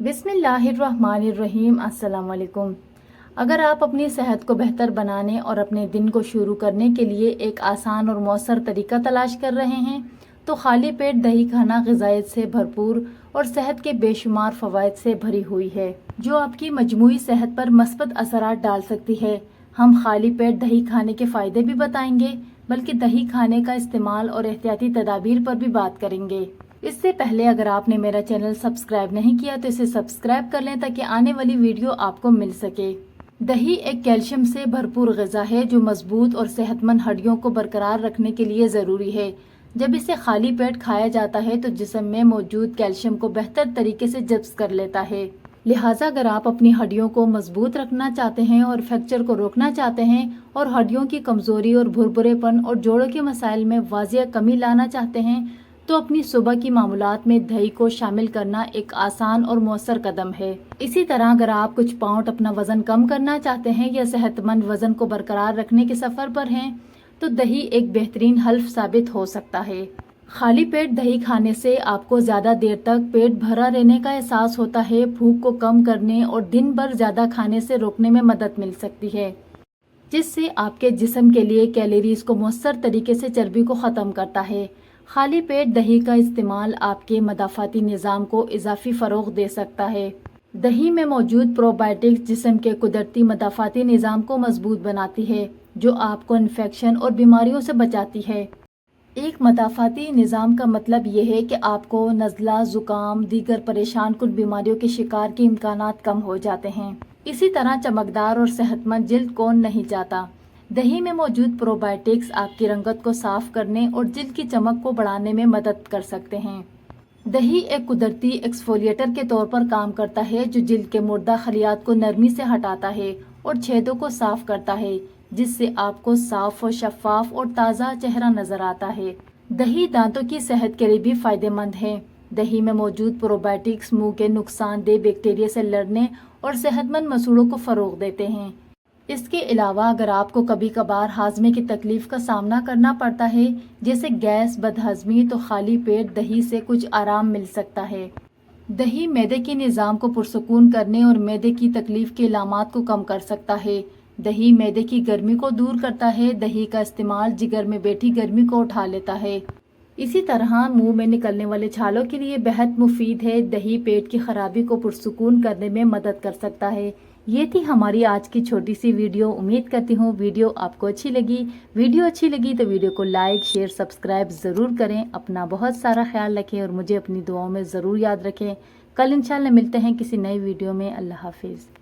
बिस्मिल्लाहिर्रहमानिर्रहीम। अस्सलाम वालेकुम। अगर आप अपनी सेहत को बेहतर बनाने और अपने दिन को शुरू करने के लिए एक आसान और मौसर तरीका तलाश कर रहे हैं तो खाली पेट दही खाना ग़िज़ायत से भरपूर और सेहत के बेशुमार फ़वाइद से भरी हुई है, जो आपकी मजमूई सेहत पर मस्बत असरात डाल सकती है। हम खाली पेट दही खाने के फ़ायदे भी बताएंगे, बल्कि दही खाने का इस्तेमाल और एहतियाती तदाबीर पर भी बात करेंगे। इससे पहले अगर आपने मेरा चैनल सब्सक्राइब नहीं किया तो इसे सब्सक्राइब कर लें ताकि आने वाली वीडियो आपको मिल सके। दही एक कैल्शियम से भरपूर ग़िज़ा है जो मजबूत और सेहतमंद हड्डियों को बरकरार रखने के लिए ज़रूरी है। जब इसे खाली पेट खाया जाता है तो जिस्म में मौजूद कैल्शियम को बेहतर तरीके से जब्स कर लेता है। लिहाजा अगर आप अपनी हड्डियों को मजबूत रखना चाहते हैं और फ्रैक्चर को रोकना चाहते हैं और हड्डियों की कमज़ोरी और भुरभुरेपन और जोड़ों के मसाइल में वाज़िया कमी लाना चाहते हैं तो अपनी सुबह की मामूलात में दही को शामिल करना एक आसान और मौसर कदम है। इसी तरह अगर आप कुछ पाउंड अपना वज़न कम करना चाहते हैं या सेहतमंद वज़न को बरकरार रखने के सफ़र पर हैं तो दही एक बेहतरीन हल्फ साबित हो सकता है। खाली पेट दही खाने से आपको ज़्यादा देर तक पेट भरा रहने का एहसास होता है, भूख को कम करने और दिन भर ज़्यादा खाने से रोकने में मदद मिल सकती है, जिससे आपके जिस्म के लिए कैलोरीज को मौसर तरीके से चर्बी को ख़त्म करता है। खाली पेट दही का इस्तेमाल आपके मदाफ़ाती निज़ाम को इजाफी फ़रोग़ दे सकता है। दही में मौजूद प्रोबायोटिक्स जिस्म के कुदरती मदाफ़ाती निज़ाम को मजबूत बनाती है, जो आपको इन्फेक्शन और बीमारियों से बचाती है। एक मदाफ़ाती निज़ाम का मतलब यह है कि आपको नज़ला, ज़ुकाम, दीगर परेशान कुन बीमारियों के शिकार के इम्कानात कम हो जाते हैं। इसी तरह चमकदार और सेहतमंद जिल्द कौन नहीं चाहता। दही में मौजूद प्रोबायोटिक्स आपकी रंगत को साफ करने और जिल्द की चमक को बढ़ाने में मदद कर सकते हैं। दही एक कुदरती एक्सफोलिएटर के तौर पर काम करता है जो जिल्द के मुर्दा खलियात को नरमी से हटाता है और छेदों को साफ करता है, जिससे आपको साफ और शफाफ और ताज़ा चेहरा नजर आता है। दही दांतों की सेहत के लिए भी फायदेमंद है। दही में मौजूद प्रोबायोटिक्स मुंह के नुकसानदेह बैक्टीरिया से लड़ने और सेहतमंद मसूड़ों को फ़रोग़ देते हैं। इसके अलावा अगर आपको कभी कभार हाजमे की तकलीफ का सामना करना पड़ता है, जैसे गैस, बदहज़मी, तो खाली पेट दही से कुछ आराम मिल सकता है। दही मैदे के निज़ाम को पुरसकून करने और मैदे की तकलीफ के इलामात को कम कर सकता है। दही मैदे की गर्मी को दूर करता है। दही का इस्तेमाल जिगर में बैठी गर्मी को उठा लेता है। इसी तरह मुंह में निकलने वाले छालों के लिए बेहद मुफीद है। दही पेट की खराबी को पुरसकून करने में मदद कर सकता है। ये थी हमारी आज की छोटी सी वीडियो। उम्मीद करती हूँ वीडियो आपको अच्छी लगी। वीडियो अच्छी लगी तो वीडियो को लाइक, शेयर, सब्सक्राइब ज़रूर करें। अपना बहुत सारा ख्याल रखें और मुझे अपनी दुआओं में ज़रूर याद रखें। कल इंशाल्लाह मिलते हैं किसी नई वीडियो में। अल्लाह हाफिज़।